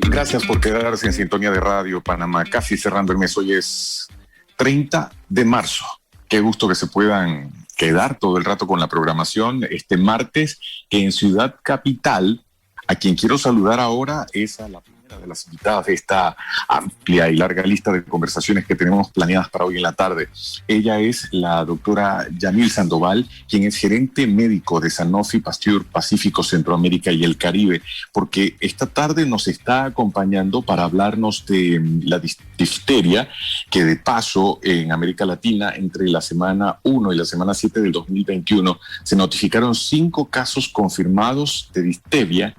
Gracias por quedarse en sintonía de Radio Panamá. Casi cerrando el mes, hoy es 30 de marzo. Qué gusto que se puedan quedar todo el rato con la programación este martes, que en Ciudad Capital, a quien quiero saludar ahora es a la primera de las invitadas de esta amplia y larga lista de conversaciones que tenemos planeadas para hoy en la tarde. Ella es la doctora Yamil Sandoval, quien es gerente médico de Sanofi Pasteur Pacífico, Centroamérica y el Caribe, porque esta tarde nos está acompañando para hablarnos de la difteria, que de paso en América Latina, entre la semana 1 y la semana 7 del 2021, se notificaron 5 casos confirmados de difteria,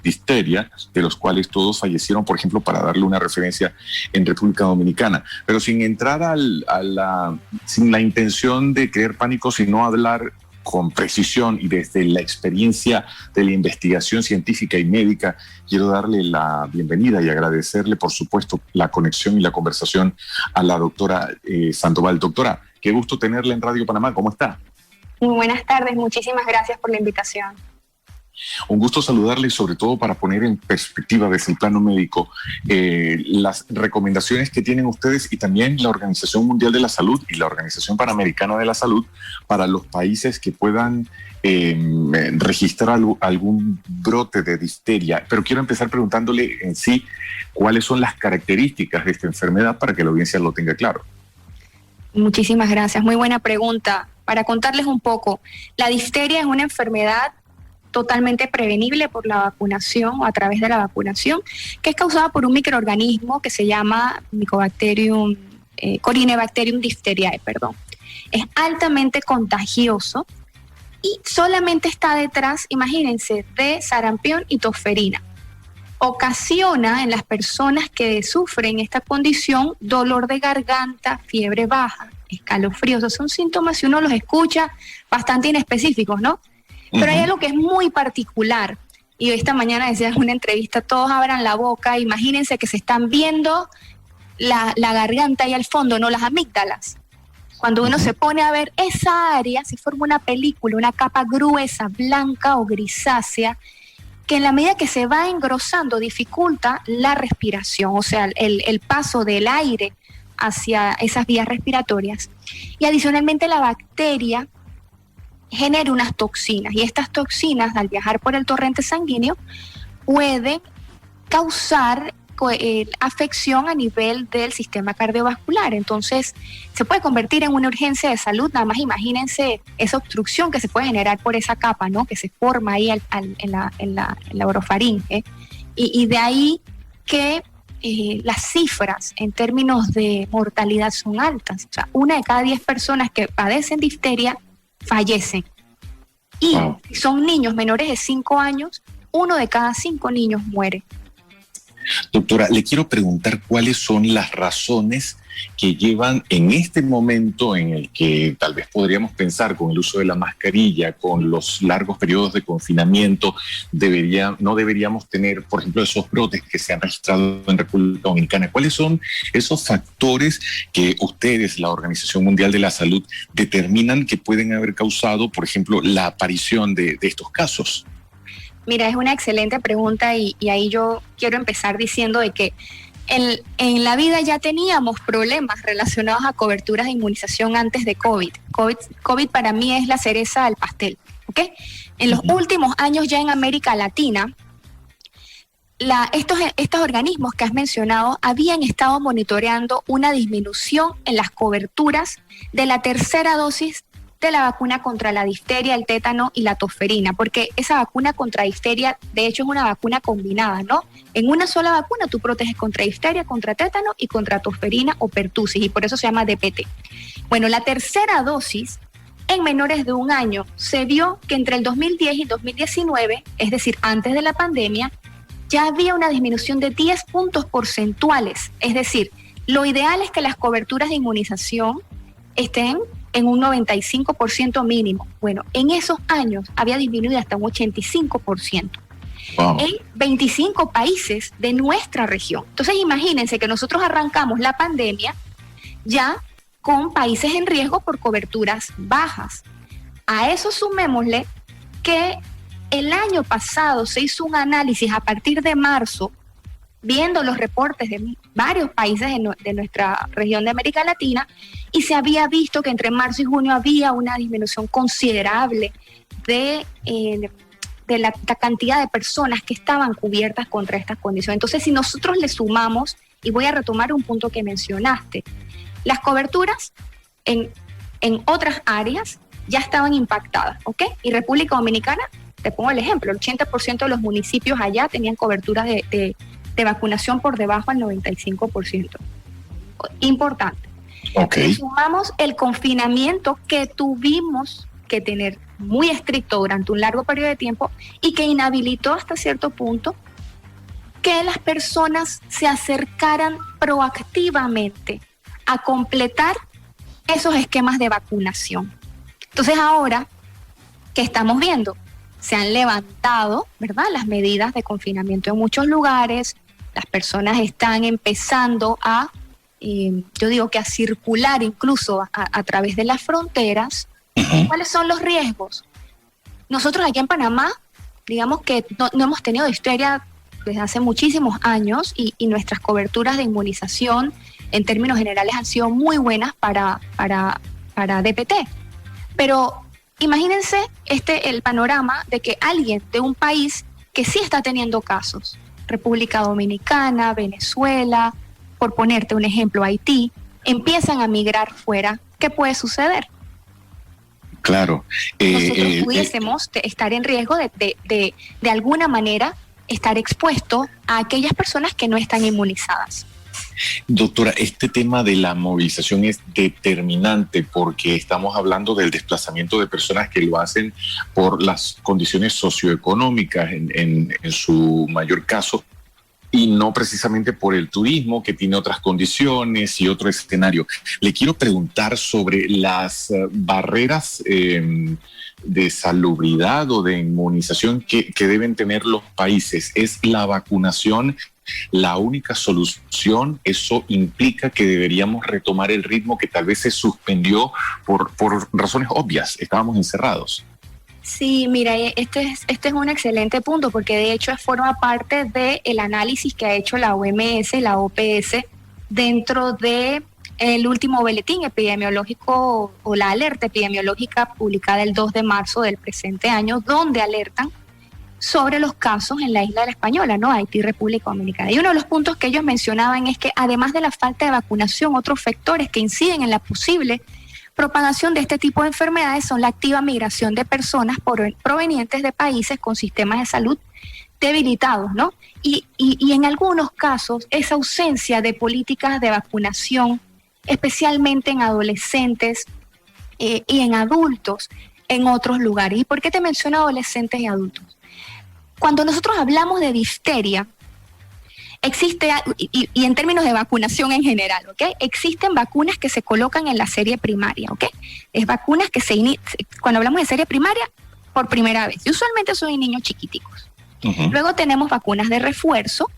de los cuales todos fallecieron, por ejemplo, para darle una referencia, en República Dominicana. Pero sin entrar sin la intención de crear pánico, sino hablar con precisión y desde la experiencia de la investigación científica y médica, quiero darle la bienvenida y agradecerle, por supuesto, la conexión y la conversación a la doctora Sandoval. Doctora, qué gusto tenerla en Radio Panamá. ¿Cómo está? Muy buenas tardes. Muchísimas gracias por la invitación. Un gusto saludarle, sobre todo para poner en perspectiva desde el plano médico las recomendaciones que tienen ustedes y también la Organización Mundial de la Salud y la Organización Panamericana de la Salud para los países que puedan registrar algún brote de difteria. Pero quiero empezar preguntándole en sí cuáles son las características de esta enfermedad para que la audiencia lo tenga claro. Muchísimas gracias. Muy buena pregunta. Para contarles un poco, la difteria es una enfermedad totalmente prevenible por la vacunación o a través de la vacunación, que es causada por un microorganismo que se llama Mycobacterium, Corynebacterium diphtheriae, Es altamente contagioso y solamente está detrás, imagínense, de sarampión y tosferina. Ocasiona en las personas que sufren esta condición dolor de garganta, fiebre baja, escalofríos. Esos son síntomas, si uno los escucha, bastante inespecíficos, ¿no? Pero hay algo que es muy particular, y esta mañana decía en una entrevista, todos abran la boca, imagínense que se están viendo la garganta ahí al fondo, no las amígdalas. Cuando uno se pone a ver esa área, se forma una película, una capa gruesa, blanca o grisácea, que en la medida que se va engrosando dificulta la respiración, o sea, el paso del aire hacia esas vías respiratorias. Y adicionalmente la bacteria genera unas toxinas, y estas toxinas al viajar por el torrente sanguíneo pueden causar afección a nivel del sistema cardiovascular. Entonces se puede convertir en una urgencia de salud. Nada más imagínense esa obstrucción que se puede generar por esa capa, ¿no?, que se forma ahí en la orofaringe, y de ahí que las cifras en términos de mortalidad son altas. O sea, 1 de cada 10 personas que padecen difteria fallecen. Y si son niños menores de 5 años, 1 de cada 5 niños muere. Doctora, le quiero preguntar cuáles son las razones que llevan en este momento en el que tal vez podríamos pensar con el uso de la mascarilla, con los largos periodos de confinamiento, no deberíamos tener, por ejemplo, esos brotes que se han registrado en República Dominicana. ¿Cuáles son esos factores que ustedes, la Organización Mundial de la Salud, determinan que pueden haber causado, por ejemplo, la aparición de estos casos? Mira, es una excelente pregunta y ahí yo quiero empezar diciendo de que en la vida ya teníamos problemas relacionados a coberturas de inmunización antes de COVID. COVID para mí es la cereza del pastel, ¿ok? En los últimos años ya en América Latina, estos organismos que has mencionado habían estado monitoreando una disminución en las coberturas de la tercera dosis de la vacuna contra la difteria, el tétano y la tosferina, porque esa vacuna contra difteria, de hecho, es una vacuna combinada, ¿no? En una sola vacuna tú proteges contra difteria, contra tétano y contra tosferina o pertussis, y por eso se llama DPT. Bueno, la tercera dosis en menores de 1 año se vio que entre el 2010 y 2019, es decir, antes de la pandemia, ya había una disminución de 10 puntos porcentuales. Es decir, lo ideal es que las coberturas de inmunización estén en un 95% mínimo. Bueno, en esos años había disminuido hasta un 85%. Wow. En 25 países de nuestra región. Entonces imagínense que nosotros arrancamos la pandemia ya con países en riesgo por coberturas bajas. A eso sumémosle que el año pasado se hizo un análisis a partir de marzo viendo los reportes de varios países de nuestra región de América Latina, y se había visto que entre marzo y junio había una disminución considerable de la cantidad de personas que estaban cubiertas contra estas condiciones. Entonces, si nosotros le sumamos, y voy a retomar un punto que mencionaste, las coberturas en otras áreas ya estaban impactadas, ¿ok? Y República Dominicana, te pongo el ejemplo, el 80% de los municipios allá tenían coberturas de vacunación por debajo del 95%. Importante. Okay. Sumamos el confinamiento que tuvimos que tener muy estricto durante un largo periodo de tiempo y que inhabilitó hasta cierto punto que las personas se acercaran proactivamente a completar esos esquemas de vacunación. Entonces ahora, ¿qué estamos viendo? Se han levantado, ¿verdad?, las medidas de confinamiento en muchos lugares, las personas están empezando a, yo digo que a circular incluso a través de las fronteras. ¿Cuáles son los riesgos? Nosotros aquí en Panamá, digamos que no hemos tenido difteria desde hace muchísimos años y nuestras coberturas de inmunización en términos generales han sido muy buenas para DPT. Pero imagínense el panorama de que alguien de un país que sí está teniendo casos, República Dominicana, Venezuela, por ponerte un ejemplo, Haití, empiezan a migrar fuera. ¿Qué puede suceder? Claro. Nosotros pudiésemos estar en riesgo de alguna manera estar expuesto a aquellas personas que no están inmunizadas. Doctora, este tema de la movilización es determinante porque estamos hablando del desplazamiento de personas que lo hacen por las condiciones socioeconómicas en su mayor caso y no precisamente por el turismo que tiene otras condiciones y otro escenario. Le quiero preguntar sobre las barreras de salubridad o de inmunización que deben tener los países. ¿Es la vacunación la única solución? Eso implica que deberíamos retomar el ritmo que tal vez se suspendió por razones obvias. Estábamos encerrados. Sí, mira, este es un excelente punto porque de hecho forma parte del análisis que ha hecho la OMS, la OPS, dentro de el último boletín epidemiológico o la alerta epidemiológica publicada el 2 de marzo del presente año, donde alertan sobre los casos en la isla de la Española, ¿no? Haití, República Dominicana. Y uno de los puntos que ellos mencionaban es que además de la falta de vacunación, otros factores que inciden en la posible propagación de este tipo de enfermedades son la activa migración de personas provenientes de países con sistemas de salud debilitados, ¿no? Y en algunos casos esa ausencia de políticas de vacunación, especialmente en adolescentes y en adultos en otros lugares. ¿Y por qué te menciono adolescentes y adultos? Cuando nosotros hablamos de difteria, existe, y en términos de vacunación en general, ¿ok? Existen vacunas que se colocan en la serie primaria, ¿ok? Es vacunas que cuando hablamos de serie primaria, por primera vez. Y usualmente son en niños chiquiticos. Uh-huh. Luego tenemos vacunas de refuerzo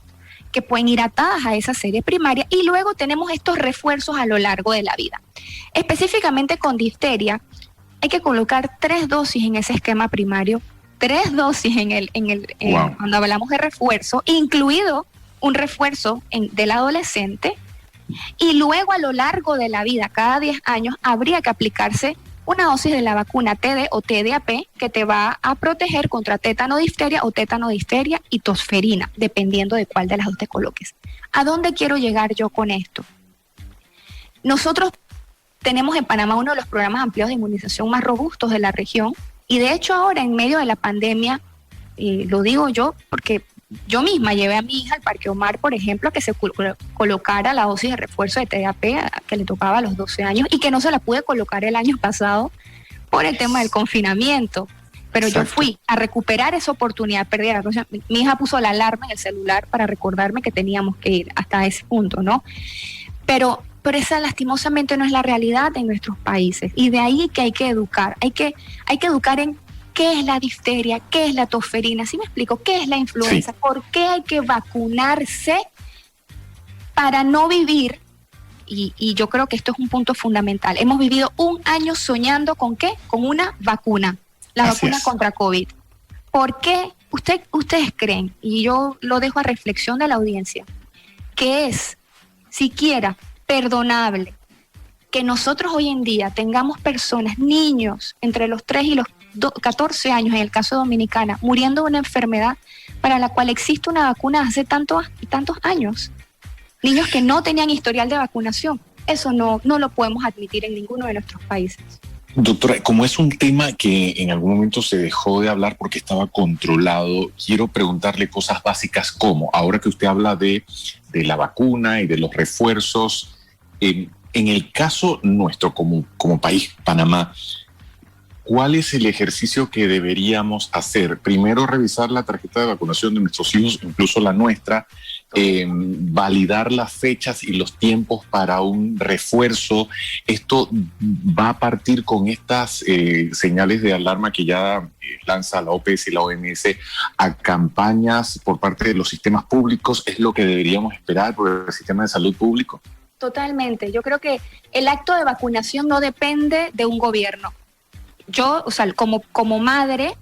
que pueden ir atadas a esa serie primaria y luego tenemos estos refuerzos a lo largo de la vida. Específicamente con difteria, hay que colocar 3 dosis en ese esquema primario, 3 dosis Wow. Cuando hablamos de refuerzo, incluido un refuerzo del adolescente, y luego a lo largo de la vida, cada 10 años, habría que aplicarse una dosis de la vacuna TD o TDAP que te va a proteger contra tétano difteria o tétano difteria y tosferina, dependiendo de cuál de las dos te coloques. ¿A dónde quiero llegar yo con esto? Nosotros tenemos en Panamá uno de los programas amplios de inmunización más robustos de la región, y de hecho ahora en medio de la pandemia, lo digo yo porque yo misma llevé a mi hija al Parque Omar, por ejemplo, a que se colocara la dosis de refuerzo de TDAP que le tocaba a los 12 años y que no se la pude colocar el año pasado por el tema del confinamiento. Pero exacto, yo fui a recuperar esa oportunidad perdida. Entonces, mi hija puso la alarma en el celular para recordarme que teníamos que ir hasta ese punto, ¿no? Pero esa lastimosamente no es la realidad en nuestros países. Y de ahí que hay que educar. Hay que educar en qué es la difteria, qué es la tosferina. ¿Sí me explico? ¿Qué es la influenza? Sí. ¿Por qué hay que vacunarse para no vivir? Y yo creo que esto es un punto fundamental. Hemos vivido un año soñando ¿con qué? Con una vacuna. La vacuna contra COVID. ¿Por qué ustedes creen, y yo lo dejo a reflexión de la audiencia, que es siquiera perdonable que nosotros hoy en día tengamos personas, niños, entre los 3 y los 14 años, en el caso de Dominicana, muriendo de una enfermedad para la cual existe una vacuna hace tantos y tantos años? Niños que no tenían historial de vacunación. Eso no lo podemos admitir en ninguno de nuestros países. Doctora, como es un tema que en algún momento se dejó de hablar porque estaba controlado, quiero preguntarle cosas básicas como, ahora que usted habla de la vacuna y de los refuerzos, en el caso nuestro como país, Panamá, ¿cuál es el ejercicio que deberíamos hacer? Primero, revisar la tarjeta de vacunación de nuestros hijos, incluso la nuestra, validar las fechas y los tiempos para un refuerzo. Esto va a partir con estas señales de alarma que ya lanza la OPS y la OMS a campañas por parte de los sistemas públicos. ¿Es lo que deberíamos esperar por el sistema de salud público? Totalmente. Yo creo que el acto de vacunación no depende de un gobierno. Yo, como madre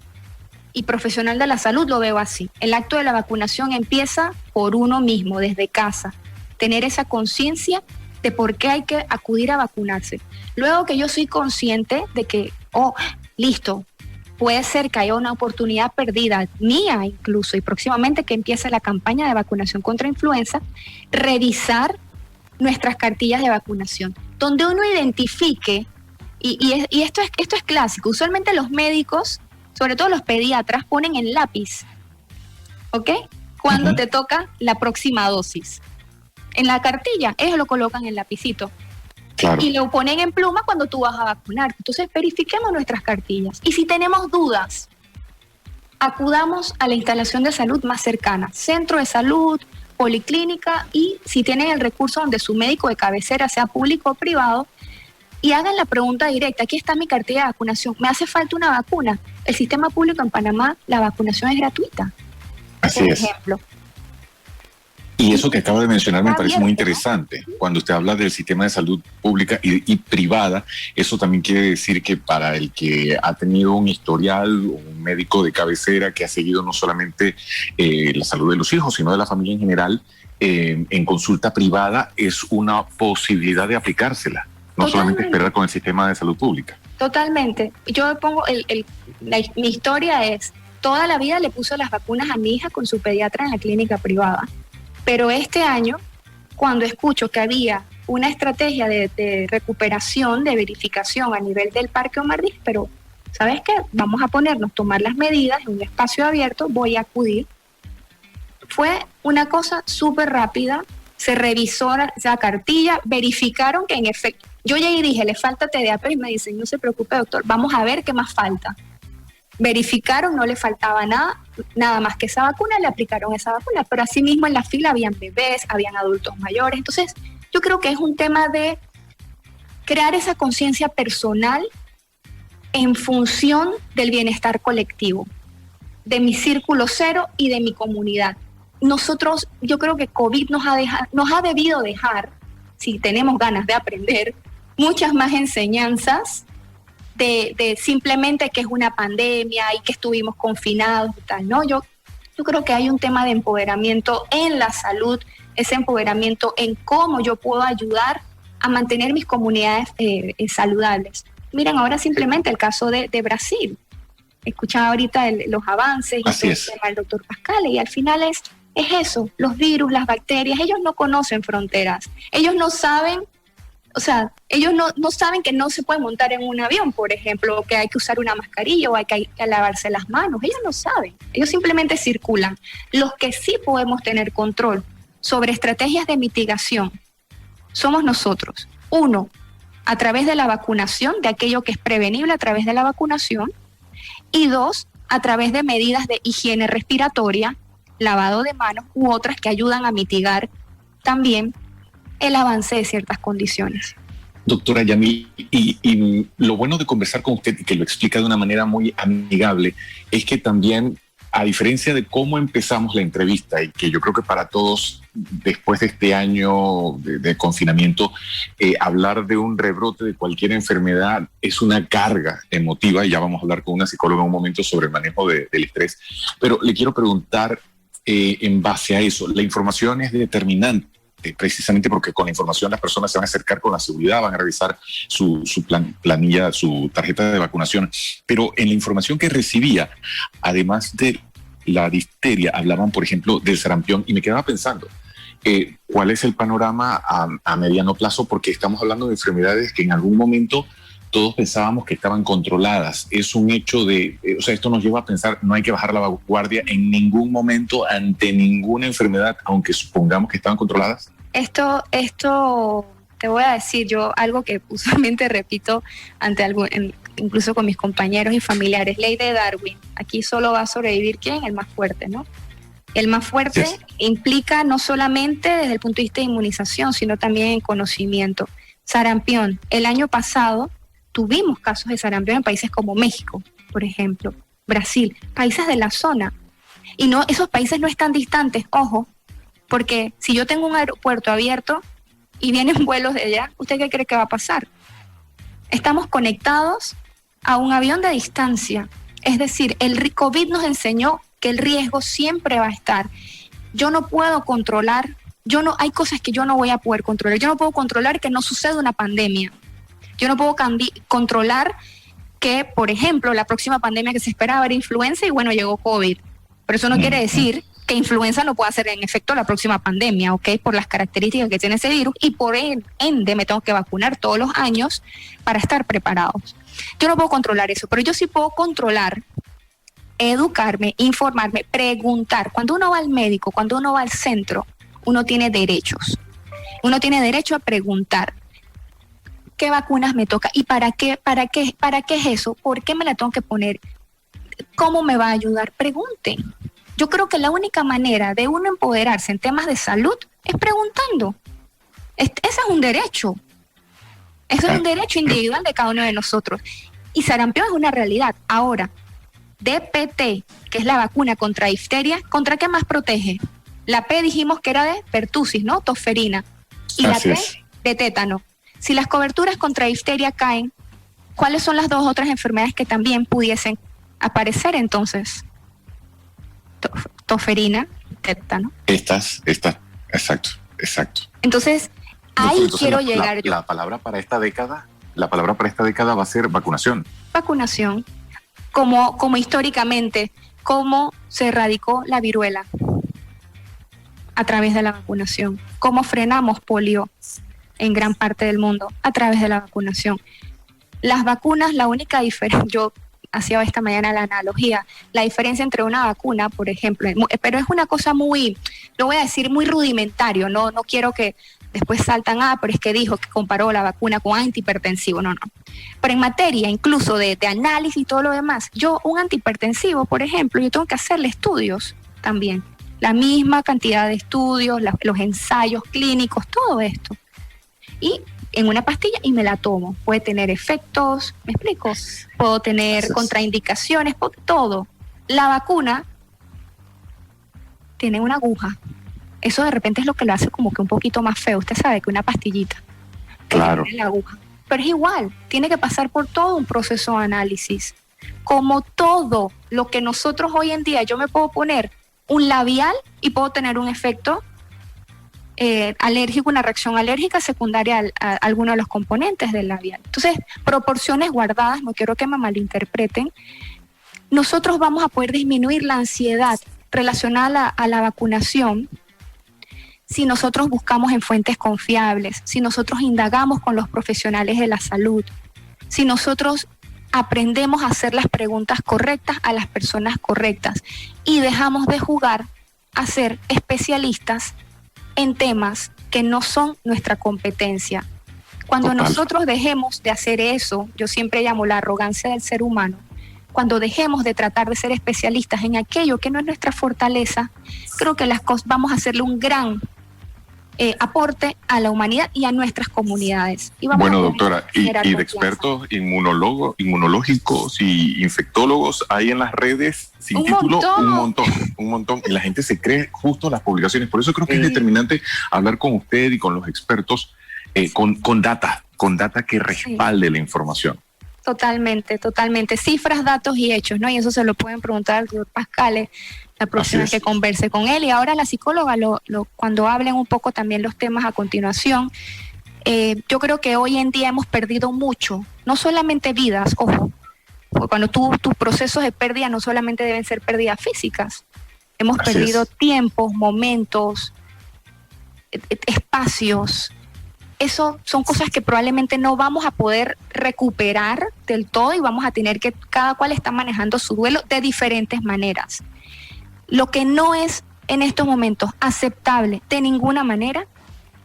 y profesional de la salud, lo veo así. El acto de la vacunación empieza por uno mismo, desde casa. Tener esa conciencia de por qué hay que acudir a vacunarse. Luego que yo soy consciente de que, listo, puede ser que haya una oportunidad perdida, mía incluso, y próximamente que empiece la campaña de vacunación contra influenza, revisar nuestras cartillas de vacunación, donde uno identifique, y esto es clásico, usualmente los médicos, sobre todo los pediatras, ponen en lápiz, ¿ok? Cuando te toca la próxima dosis. En la cartilla, ellos lo colocan en lapicito. Claro. Y lo ponen en pluma cuando tú vas a vacunar. Entonces, verifiquemos nuestras cartillas. Y si tenemos dudas, acudamos a la instalación de salud más cercana, centro de salud, policlínica, y si tienen el recurso donde su médico de cabecera, sea público o privado, y hagan la pregunta directa: aquí está mi cartilla de vacunación, ¿me hace falta una vacuna? El sistema público en Panamá, la vacunación es gratuita. Así es. Ejemplo. Y eso que acaba de mencionar me parece muy interesante. Cuando usted habla del sistema de salud pública y privada, eso también quiere decir que para el que ha tenido un historial, un médico de cabecera que ha seguido no solamente la salud de los hijos, sino de la familia en general, en consulta privada, es una posibilidad de aplicársela. No solamente esperar con el sistema de salud pública. Totalmente. Yo pongo, mi historia es, toda la vida le puso las vacunas a mi hija con su pediatra en la clínica privada. Pero este año, cuando escucho que había una estrategia de recuperación, de verificación a nivel del Parque Omar Díaz, pero ¿sabes qué? Vamos a tomar las medidas en un espacio abierto, voy a acudir. Fue una cosa súper rápida, se revisó esa cartilla, verificaron que en efecto, yo llegué y dije, le falta TDAP, y me dicen, no se preocupe, doctor, vamos a ver qué más falta. Verificaron, no le faltaba nada más que esa vacuna, le aplicaron esa vacuna, pero asimismo en la fila habían bebés, habían adultos mayores. Entonces, yo creo que es un tema de crear esa conciencia personal en función del bienestar colectivo, de mi círculo cero y de mi comunidad. Nosotros, yo creo que COVID nos ha debido dejar, si tenemos ganas de aprender, muchas más enseñanzas de simplemente que es una pandemia y que estuvimos confinados y tal, ¿no? Yo creo que hay un tema de empoderamiento en la salud, ese empoderamiento en cómo yo puedo ayudar a mantener mis comunidades saludables. Miren, ahora simplemente el caso de Brasil. Escuchaba ahorita los avances y todo el tema del doctor Pascal, y al final es eso, los virus, las bacterias, ellos no conocen fronteras, ellos no saben, ellos no saben que no se puede montar en un avión, por ejemplo, que hay que usar una mascarilla o hay que lavarse las manos. Ellos no saben, ellos simplemente circulan. Los que sí podemos tener control sobre estrategias de mitigación somos nosotros. Uno, a través de la vacunación, de aquello que es prevenible a través de la vacunación. Y dos, a través de medidas de higiene respiratoria, lavado de manos u otras que ayudan a mitigar también el avance de ciertas condiciones. Doctora Yamil, y lo bueno de conversar con usted, y que lo explica de una manera muy amigable, es que también a diferencia de cómo empezamos la entrevista, y que yo creo que para todos, después de este año de confinamiento, hablar de un rebrote de cualquier enfermedad es una carga emotiva, y ya vamos a hablar con una psicóloga en un momento sobre el manejo del estrés. Pero le quiero preguntar, en base a eso, la información es determinante, precisamente porque con la información las personas se van a acercar con la seguridad, van a revisar su planilla, su tarjeta de vacunación. Pero en la información que recibía, además de la difteria, hablaban, por ejemplo, del sarampión, y me quedaba pensando, ¿cuál es el panorama a mediano plazo? Porque estamos hablando de enfermedades que en algún momento todos pensábamos que estaban controladas. Es un hecho o sea, esto nos lleva a pensar, no hay que bajar la guardia en ningún momento ante ninguna enfermedad, aunque supongamos que estaban controladas. Esto te voy a decir yo algo que usualmente repito incluso con mis compañeros y familiares, ley de Darwin. Aquí solo va a sobrevivir ¿quién? El más fuerte, ¿no? El más fuerte implica no solamente desde el punto de vista de inmunización, sino también en conocimiento. Sarampión, el año pasado tuvimos casos de sarampión en países como México, por ejemplo, Brasil, países de la zona. Y no, esos países no están distantes, ojo, porque si yo tengo un aeropuerto abierto y vienen vuelos de allá, ¿usted qué cree que va a pasar? Estamos conectados a un avión de distancia. Es decir, el COVID nos enseñó que el riesgo siempre va a estar. Yo no puedo controlar, hay cosas que yo no voy a poder controlar. Yo no puedo controlar que no suceda una pandemia. Yo no puedo controlar que, por ejemplo, la próxima pandemia que se esperaba era influenza y bueno, llegó COVID. Pero eso no quiere decir que influenza no pueda hacer en efecto la próxima pandemia, ¿ok? Por las características que tiene ese virus, y por ende me tengo que vacunar todos los años para estar preparados. Yo no puedo controlar eso, pero yo sí puedo controlar, educarme, informarme, preguntar. Cuando uno va al médico, cuando uno va al centro, uno tiene derechos. Uno tiene derecho a preguntar qué vacunas me toca y para qué es eso, por qué me la tengo que poner, cómo me va a ayudar. Pregunten. Yo creo que la única manera de uno empoderarse en temas de salud es preguntando. Ese es un derecho. Ese es un derecho individual de cada uno de nosotros. Y sarampión es una realidad. Ahora, DPT, que es la vacuna contra difteria, ¿contra qué más protege? La P dijimos que era de pertussis, ¿no? Tosferina. Y la T de tétano. Si las coberturas contra difteria caen, ¿cuáles son las dos otras enfermedades que también pudiesen aparecer entonces? Tosferina, tétano. Estas, exacto. Entonces, ahí quiero llegar yo. La palabra para esta década va a ser vacunación. Vacunación. Como históricamente, cómo se erradicó la viruela a través de la vacunación. Cómo frenamos polio en gran parte del mundo a través de la vacunación. Las vacunas, la única diferencia, yo hacía esta mañana la analogía, la diferencia entre una vacuna, por ejemplo, pero es una cosa muy, lo voy a decir, muy rudimentario, no quiero que después saltan, pero es que dijo que comparó la vacuna con antihipertensivo, no. Pero en materia incluso de análisis y todo lo demás, un antihipertensivo, por ejemplo, yo tengo que hacerle estudios también, la misma cantidad de estudios, los ensayos clínicos, todo esto. Y en una pastilla y me la tomo. Puede tener efectos, ¿me explico? Puedo tener contraindicaciones, todo. La vacuna tiene una aguja. Eso de repente es lo que lo hace como que un poquito más feo. Usted sabe que una pastillita. Claro. Tiene la aguja. Pero es igual, tiene que pasar por todo un proceso de análisis. Como todo lo que nosotros hoy en día, yo me puedo poner un labial y puedo tener un efecto alérgico, una reacción alérgica secundaria a alguno de los componentes del labial. Entonces, proporciones guardadas, no quiero que me malinterpreten, nosotros vamos a poder disminuir la ansiedad relacionada a la vacunación si nosotros buscamos en fuentes confiables, si nosotros indagamos con los profesionales de la salud, si nosotros aprendemos a hacer las preguntas correctas a las personas correctas y dejamos de jugar a ser especialistas en temas que no son nuestra competencia. Cuando nosotros dejemos de hacer eso, yo siempre llamo la arrogancia del ser humano, cuando dejemos de tratar de ser especialistas en aquello que no es nuestra fortaleza, creo que vamos a hacerle un gran aporte a la humanidad y a nuestras comunidades. Y vamos bueno, a doctora, y de confianza. expertos inmunológicos y infectólogos hay en las redes sin título un montón. Y la gente se cree justo las publicaciones. Por eso creo que es determinante hablar con usted y con los expertos con data que respalde la información. Totalmente. Cifras, datos y hechos, ¿no? Y eso se lo pueden preguntar al doctor Pascale la próxima vez que converse con él. Y ahora la psicóloga, cuando hablen un poco también los temas a continuación, yo creo que hoy en día hemos perdido mucho, no solamente vidas, ojo, porque cuando tus procesos de pérdida no solamente deben ser pérdidas físicas, hemos perdido tiempos, momentos, espacios. Eso son cosas que probablemente no vamos a poder recuperar del todo y vamos a tener que, cada cual está manejando su duelo de diferentes maneras. Lo que no es en estos momentos aceptable de ninguna manera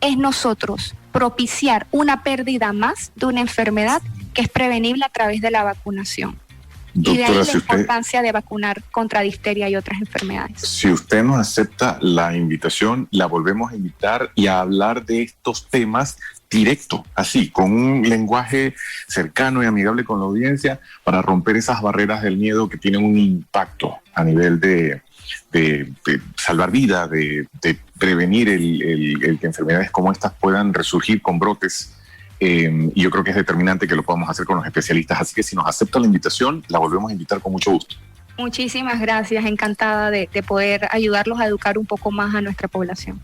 es nosotros propiciar una pérdida más de una enfermedad que es prevenible a través de la vacunación. Doctora, y de ahí la importancia de vacunar contra difteria y otras enfermedades. Si usted nos acepta la invitación, la volvemos a invitar y a hablar de estos temas directo, así, con un lenguaje cercano y amigable con la audiencia para romper esas barreras del miedo que tienen un impacto a nivel de salvar vidas, de prevenir el que enfermedades como estas puedan resurgir con brotes. Y yo creo que es determinante que lo podamos hacer con los especialistas. Así que si nos acepta la invitación, la volvemos a invitar con mucho gusto. Muchísimas gracias, encantada de poder ayudarlos a educar un poco más a nuestra población.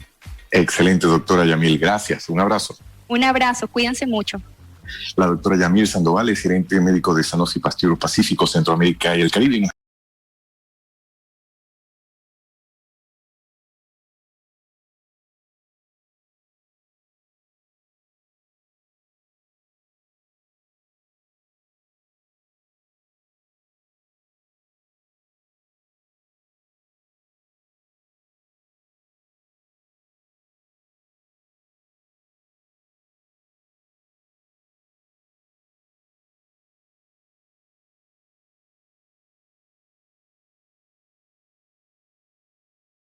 Excelente, doctora Yamil, gracias. Un abrazo. Un abrazo, cuídense mucho. La doctora Yamil Sandoval es gerente médico de Sanofi Pasteur Pacífico, Centroamérica y el Caribe.